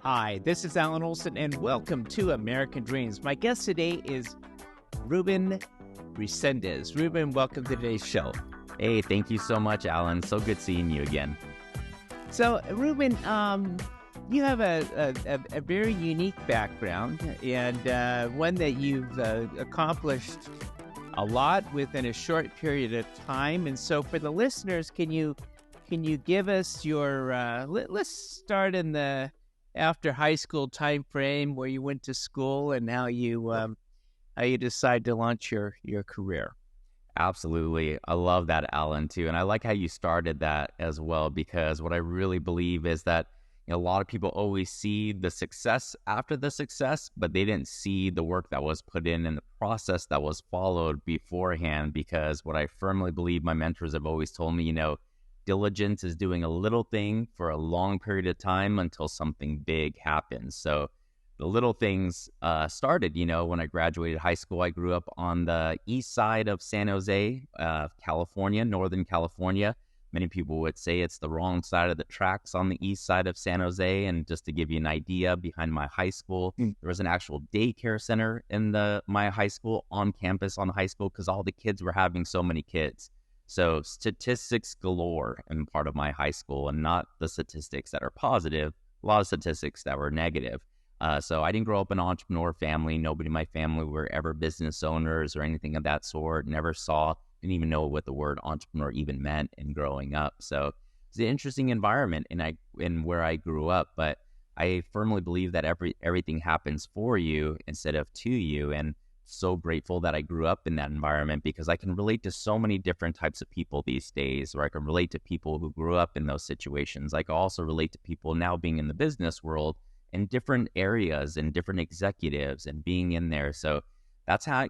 Hi, this is Alan Olson, and welcome to American Dreams. My guest today is Ruben Resendez. Ruben, welcome to today's show. Hey, thank you so much, Alan. So good seeing you again. So, Ruben, you have a very unique background and one that you've accomplished a lot within a short period of time. And so, for the listeners, can you give us your? Let's start in the after high school time frame where you went to school and how you decide to launch your career. Absolutely. I love that, Alan, too. And I like how you started that as well, because what I really believe is that a lot of people always see the success after the success, but they didn't see the work that was put in and the process that was followed beforehand. Because what I firmly believe, my mentors have always told me, diligence is doing a little thing for a long period of time until something big happens. So the little things started, when I graduated high school. I grew up on the east side of San Jose, California, Northern California. Many people would say it's the wrong side of the tracks on the east side of San Jose. And just to give you an idea, behind my high school, there was an actual daycare center in my high school, on campus on the high school, because all the kids were having so many kids. So statistics galore in part of my high school, and not the statistics that are positive, a lot of statistics that were negative. So I didn't grow up in an entrepreneur family. Nobody in my family were ever business owners or anything of that sort. Didn't even know what the word entrepreneur even meant in growing up. So it's an interesting environment in where I grew up. But I firmly believe that everything happens for you instead of to you. And so grateful that I grew up in that environment, because I can relate to so many different types of people these days, or I can relate to people who grew up in those situations. I can also relate to people now being in the business world in different areas and different executives and being in there. So that's how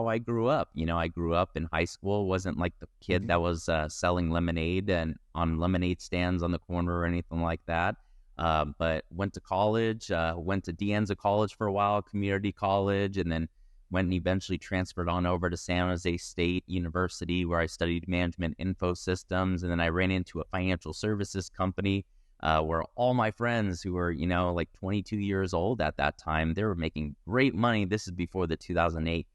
I grew up. I grew up in high school, wasn't like the kid that was selling lemonade and on lemonade stands on the corner or anything like that. But went to college, went to De Anza College for a while, community college, and then went and eventually transferred on over to San Jose State University, where I studied management info systems. And then I ran into a financial services company where all my friends who were, like 22 years old at that time, they were making great money. This is before the 2008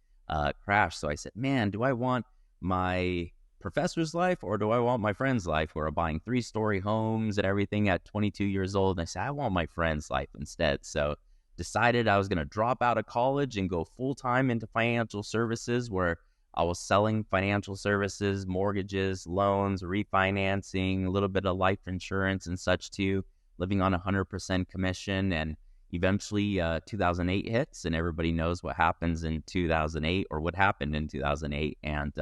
crash. So I said, man, do I want my professor's life or do I want my friend's life, who are buying 3-story homes and everything at 22 years old? And I said, I want my friend's life instead. So decided I was going to drop out of college and go full-time into financial services, where I was selling financial services, mortgages, loans, refinancing, a little bit of life insurance and such too, living on 100% commission. And eventually 2008 hits, and everybody knows what happens in 2008, or what happened in 2008. And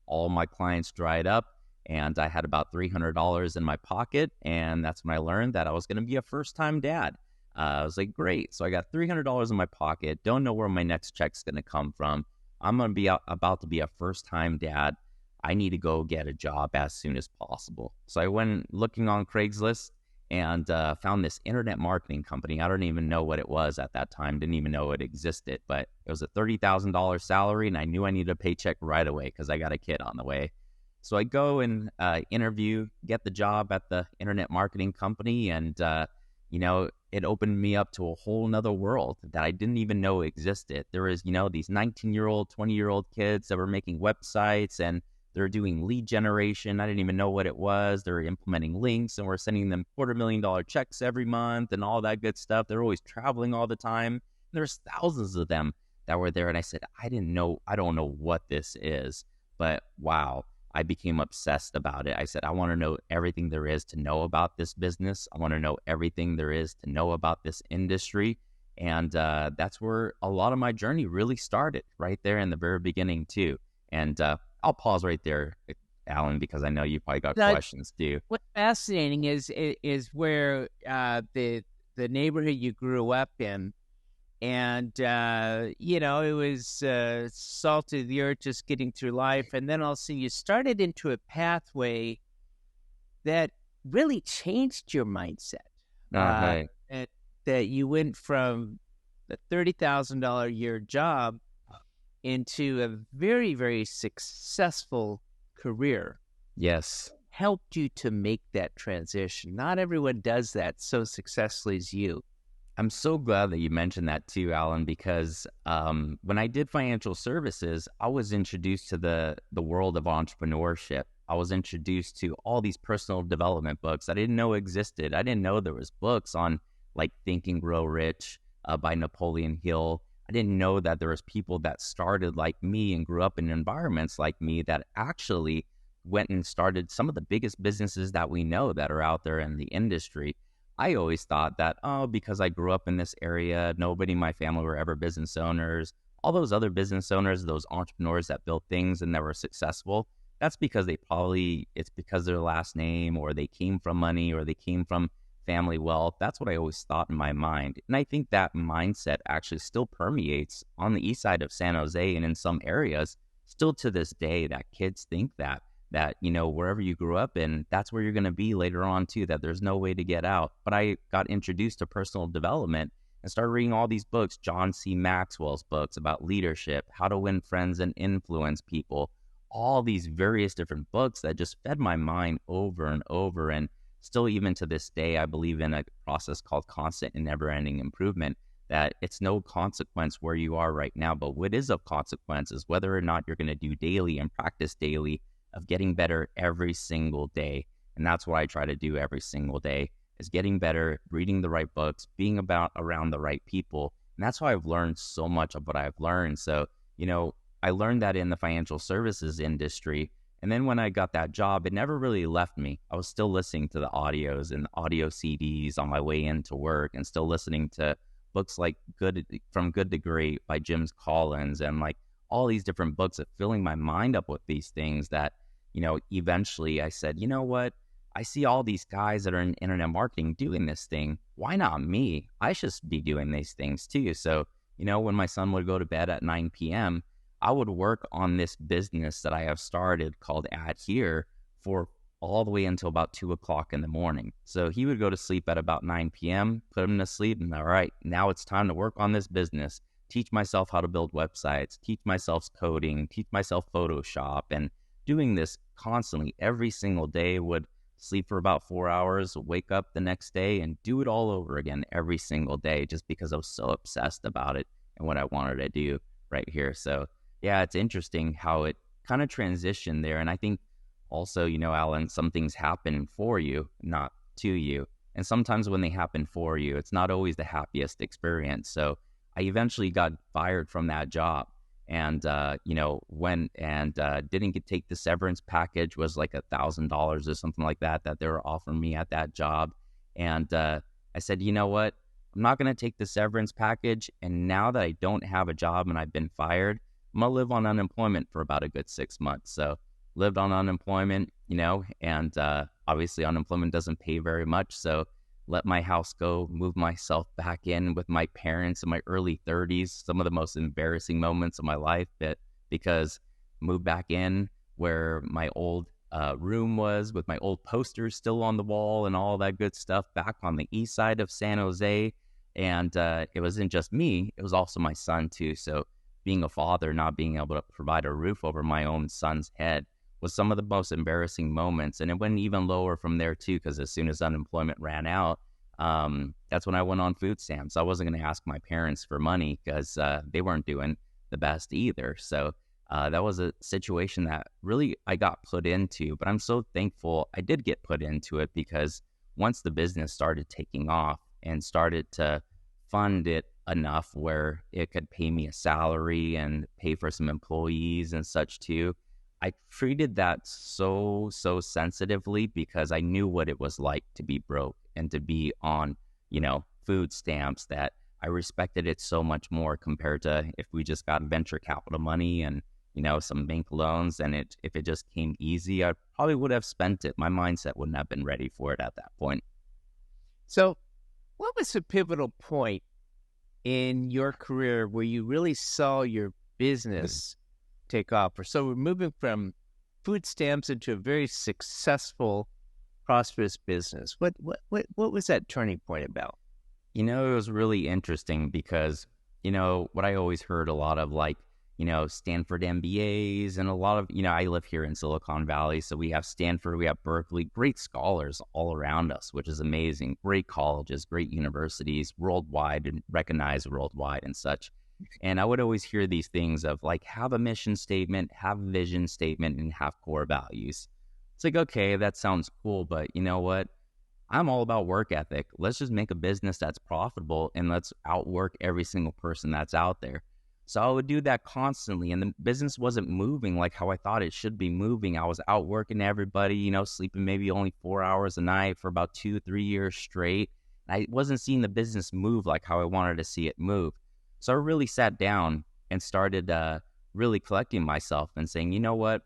all my clients dried up, and I had about $300 in my pocket. And that's when I learned that I was going to be a first-time dad. I was like, great. So I got $300 in my pocket. Don't know where my next check's going to come from. I'm going to be about to be a first-time dad. I need to go get a job as soon as possible. So I went looking on Craigslist and found this internet marketing company. I don't even know what it was at that time. Didn't even know it existed. But it was a $30,000 salary, and I knew I needed a paycheck right away because I got a kid on the way. So I go and interview, get the job at the internet marketing company, and it opened me up to a whole nother world that I didn't even know existed. There was, these 19-year-old, 20-year-old kids that were making websites, and they're doing lead generation. I didn't even know what it was. They're implementing links, and we're sending them $250,000 checks every month and all that good stuff. They're always traveling all the time. There's thousands of them that were there. And I said, I don't know what this is, but wow. I became obsessed about it. I said, I want to know everything there is to know about this business. I want to know everything there is to know about this industry. And that's where a lot of my journey really started, right there in the very beginning too. And I'll pause right there, Alan, because I know you probably got questions too. What's fascinating is where the neighborhood you grew up in, and it was salt of the earth, just getting through life, and then also you started into a pathway that really changed your mindset. That you went from the $30,000 a year job into a very, very successful career. Yes. Helped you to make that transition. Not everyone does that so successfully as you. I'm so glad that you mentioned that too, Alan, because when I did financial services, I was introduced to the world of entrepreneurship. I was introduced to all these personal development books I didn't know existed. I didn't know there was books on like Think and Grow Rich by Napoleon Hill. I didn't know that there was people that started like me and grew up in environments like me that actually went and started some of the biggest businesses that we know that are out there in the industry. I always thought that, oh, because I grew up in this area, nobody in my family were ever business owners. All those other business owners, those entrepreneurs that built things and that were successful, that's because it's because their last name or they came from money or they came from family wealth. That's what I always thought in my mind. And I think that mindset actually still permeates on the east side of San Jose and in some areas still to this day that kids think that, wherever you grew up in, that's where you're going to be later on too, that there's no way to get out. But I got introduced to personal development and started reading all these books, John C. Maxwell's books about leadership, how to win friends and influence people, all these various different books that just fed my mind over and over. And still, even to this day, I believe in a process called constant and never-ending improvement, that it's no consequence where you are right now, but what is of consequence is whether or not you're going to do daily and practice daily of getting better every single day. And that's what I try to do every single day, is getting better, reading the right books, being around the right people. And that's how I've learned so much of what I've learned. So, I learned that in the financial services industry. And then when I got that job, it never really left me. I was still listening to the audios and audio CDs on my way into work, and still listening to books like From Good to Great by Jim Collins, and like all these different books of filling my mind up with these things that, eventually I said, you know what? I see all these guys that are in internet marketing doing this thing. Why not me? I should be doing these things too. So, when my son would go to bed at 9 p.m., I would work on this business that I have started called Ad Here for all the way until about 2 o'clock in the morning. So he would go to sleep at about 9 p.m., put him to sleep, and all right, now it's time to work on this business, teach myself how to build websites, teach myself coding, teach myself Photoshop, and doing this constantly every single day. Would sleep for about 4 hours, wake up the next day, and do it all over again every single day, just because I was so obsessed about it and what I wanted to do right here. So yeah, it's interesting how it kind of transitioned there. And I think also, Alan, some things happen for you, not to you. And sometimes when they happen for you, it's not always the happiest experience. So I eventually got fired from that job, and didn't take the severance package. Was like $1,000 or something like that they were offering me at that job. And I said, you know what, I'm not going to take the severance package. And now that I don't have a job and I've been fired, I'm going to live on unemployment for about a good 6 months. So lived on unemployment, and obviously unemployment doesn't pay very much. So let my house go, move myself back in with my parents in my early 30s, some of the most embarrassing moments of my life, because moved back in where my old room was, with my old posters still on the wall and all that good stuff, back on the east side of San Jose. And it wasn't just me, it was also my son too. So being a father, not being able to provide a roof over my own son's head was some of the most embarrassing moments. And it went even lower from there too, because as soon as unemployment ran out, that's when I went on food stamps. I wasn't going to ask my parents for money because they weren't doing the best either. So that was a situation that really I got put into, but I'm so thankful I did get put into it, because once the business started taking off and started to fund it enough where it could pay me a salary and pay for some employees and such too, I treated that so sensitively, because I knew what it was like to be broke and to be on, food stamps, that I respected it so much more compared to if we just got venture capital money and, some bank loans, and if it just came easy, I probably would have spent it. My mindset wouldn't have been ready for it at that point. So what was the pivotal point in your career where you really saw your business take off? Or so we're moving from food stamps into a very successful, prosperous business. What was that turning point about? It was really interesting because, what I always heard a lot of, like, Stanford MBAs and a lot of, I live here in Silicon Valley. So we have Stanford, we have Berkeley, great scholars all around us, which is amazing. Great colleges, great universities, worldwide and recognized worldwide and such. And I would always hear these things of like, have a mission statement, have a vision statement, and have core values. It's like, okay, that sounds cool, but you know what? I'm all about work ethic. Let's just make a business that's profitable and let's outwork every single person that's out there. So I would do that constantly, and the business wasn't moving like how I thought it should be moving. I was outworking everybody, sleeping maybe only 4 hours a night for about 2-3 years straight. I wasn't seeing the business move like how I wanted to see it move. So I really sat down and started really collecting myself and saying, you know what?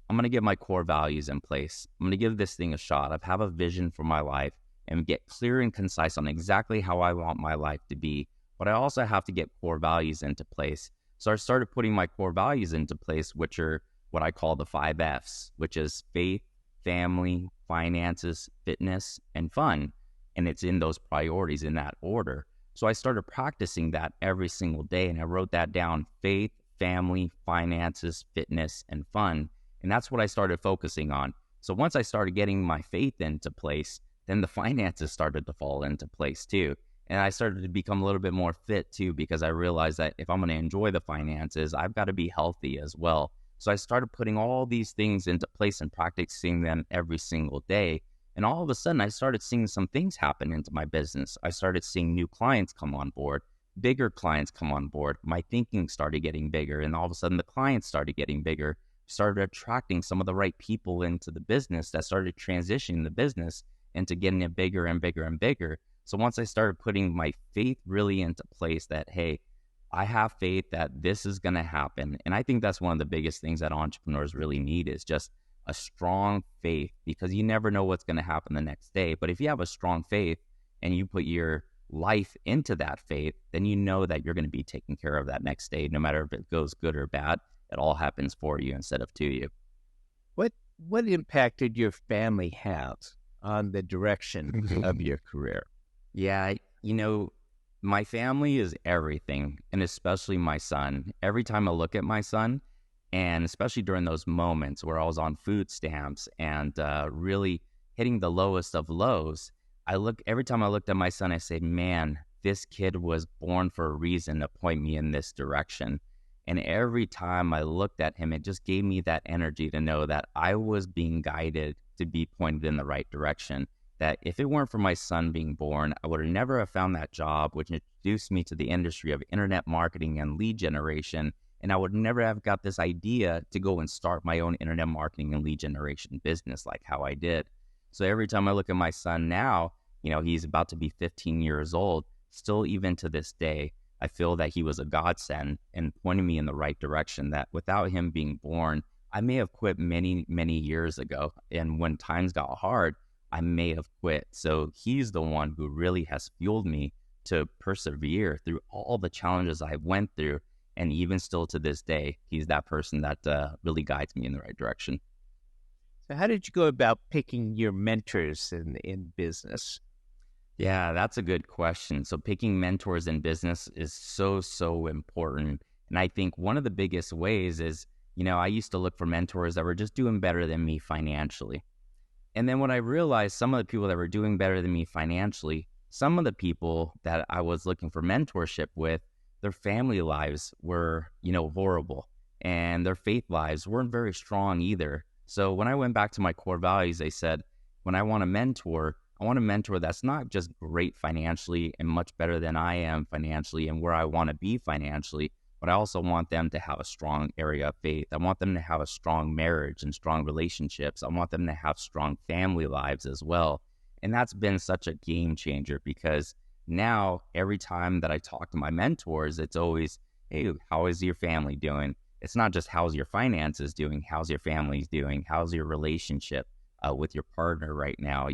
I'm going to get my core values in place. I'm going to give this thing a shot. I have a vision for my life and get clear and concise on exactly how I want my life to be. But I also have to get core values into place. So I started putting my core values into place, which are what I call the 5 F's, which is faith, family, finances, fitness, and fun. And it's in those priorities in that order. So I started practicing that every single day. And I wrote that down: faith, family, finances, fitness, and fun. And that's what I started focusing on. So once I started getting my faith into place, then the finances started to fall into place too. And I started to become a little bit more fit too, because I realized that if I'm going to enjoy the finances, I've got to be healthy as well. So I started putting all these things into place and practicing them every single day. And all of a sudden, I started seeing some things happen into my business. I started seeing new clients come on board, bigger clients come on board. My thinking started getting bigger. And all of a sudden, the clients started getting bigger, started attracting some of the right people into the business that started transitioning the business into getting it bigger and bigger and bigger. So once I started putting my faith really into place that, hey, I have faith that this is going to happen. And I think that's one of the biggest things that entrepreneurs really need is just a strong faith, because you never know what's going to happen the next day. But if you have a strong faith and you put your life into that faith, then you know that you're going to be taken care of that next day, no matter if it goes good or bad. It all happens for you instead of to you. What impact did your family have on the direction of your career? Yeah, my family is everything, and especially my son. Every time I look at my son, and especially during those moments where I was on food stamps and really hitting the lowest of lows, every time I looked at my son, I said, man, this kid was born for a reason to point me in this direction. And every time I looked at him, it just gave me that energy to know that I was being guided to be pointed in the right direction. That if it weren't for my son being born, I would have never have found that job, which introduced me to the industry of internet marketing and lead generation. And I would never have got this idea to go and start my own internet marketing and lead generation business like how I did. So every time I look at my son now, he's about to be 15 years old. Still, even to this day, I feel that he was a godsend and pointed me in the right direction, that without him being born, I may have quit many, many years ago. And when times got hard, I may have quit. So he's the one who really has fueled me to persevere through all the challenges I went through. And even still to this day, he's that person that really guides me in the right direction. So how did you go about picking your mentors in business? Yeah, that's a good question. So picking mentors in business is so, so important. And I think one of the biggest ways is, I used to look for mentors that were just doing better than me financially. And then when I realized some of the people that were doing better than me financially, some of the people that I was looking for mentorship with, their family lives were, horrible. And their faith lives weren't very strong either. So when I went back to my core values, I said, when I want a mentor that's not just great financially and much better than I am financially and where I want to be financially, but I also want them to have a strong area of faith. I want them to have a strong marriage and strong relationships. I want them to have strong family lives as well. And that's been such a game changer, because now every time that I talk to my mentors, it's always, hey, how is your family doing? It's not just how's your finances doing, how's your family doing, how's your relationship with your partner right now?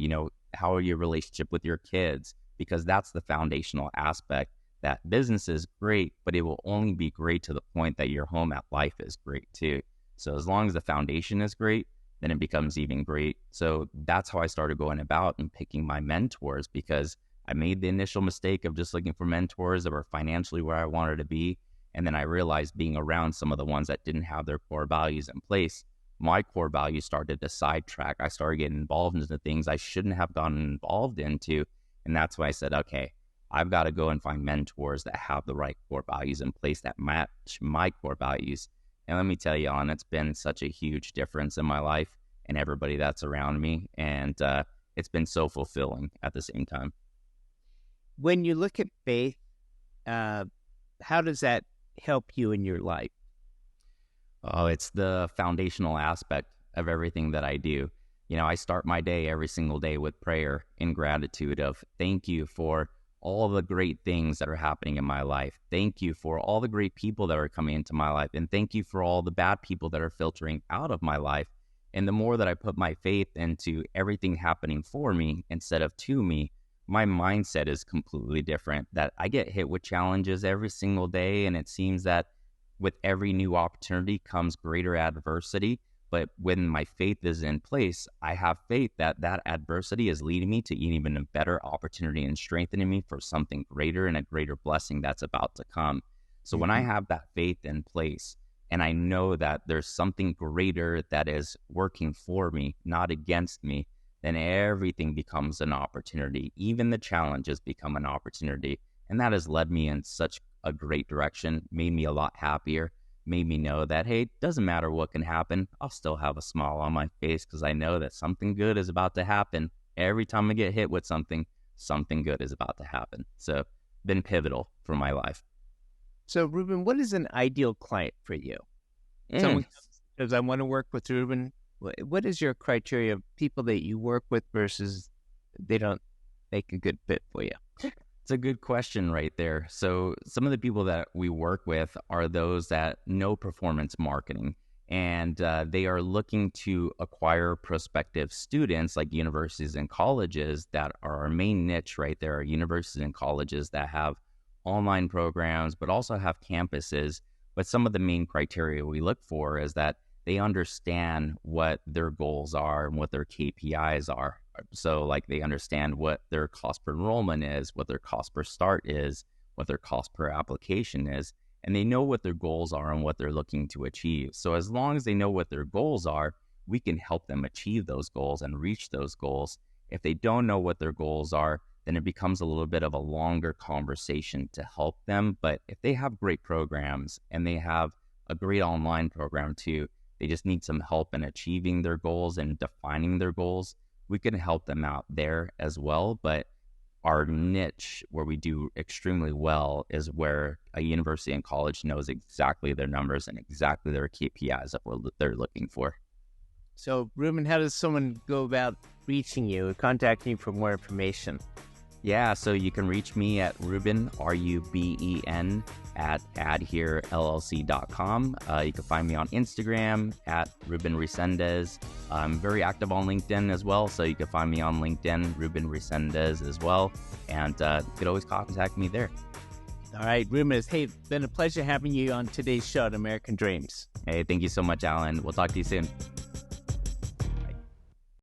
How are your relationship with your kids? Because that's the foundational aspect. That business is great, but it will only be great to the point that your home at life is great too. So as long as the foundation is great, then it becomes even great. So that's how I started going about and picking my mentors, because I made the initial mistake of just looking for mentors that were financially where I wanted to be. And then I realized being around some of the ones that didn't have their core values in place, my core values started to sidetrack. I started getting involved into things I shouldn't have gotten involved into. And that's why I said, okay, I've got to go and find mentors that have the right core values in place that match my core values. And let me tell you, Alan, it's been such a huge difference in my life and everybody that's around me. And it's been so fulfilling at the same time. When you look at faith, how does that help you in your life? Oh, it's the foundational aspect of everything that I do. You know, I start my day every single day with prayer and gratitude of thank you for all the great things that are happening in my life. Thank you for all the great people that are coming into my life. And thank you for all the bad people that are filtering out of my life. And the more that I put my faith into everything happening for me instead of to me, my mindset is completely different. That I get hit with challenges every single day. And it seems that with every new opportunity comes greater adversity. But when my faith is in place, I have faith that that adversity is leading me to even a better opportunity and strengthening me for something greater and a greater blessing that's about to come. So when I have that faith in place and I know that there's something greater that is working for me, not against me, then everything becomes an opportunity. Even the challenges become an opportunity. And that has led me in such a great direction, made me a lot happier, made me know that, hey, it doesn't matter what can happen. I'll still have a smile on my face because I know that something good is about to happen. Every time I get hit with something, something good is about to happen. So been pivotal for my life. So, Reuben, what is an ideal client for you? Someone says, I want to work with Reuben. What is your criteria of people that you work with versus they don't make a good fit for you? It's a good question right there. So some of the people that we work with are those that know performance marketing, and they are looking to acquire prospective students like universities and colleges that are our main niche right there, are universities and colleges that have online programs, but also have campuses. But some of the main criteria we look for is that they understand what their goals are and what their KPIs are. So like they understand what their cost per enrollment is, what their cost per start is, what their cost per application is, and they know what their goals are and what they're looking to achieve. So as long as they know what their goals are, we can help them achieve those goals and reach those goals. If they don't know what their goals are, then it becomes a little bit of a longer conversation to help them. But if they have great programs and they have a great online program too, they just need some help in achieving their goals and defining their goals, we can help them out there as well. But our niche where we do extremely well is where a university and college knows exactly their numbers and exactly their KPIs of what they're looking for. So, Reuben, how does someone go about reaching you, contacting you for more information? Yeah, so you can reach me at Reuben, R-U-B-E-N, at adherellc.com. You can find me on Instagram at Ruben Resendez. I'm very active on LinkedIn as well, so you can find me on LinkedIn, Ruben Resendez as well. And you could always contact me there. All right, Reuben, it's been a pleasure having you on today's show at American Dreams. Hey, thank you so much, Alan. We'll talk to you soon.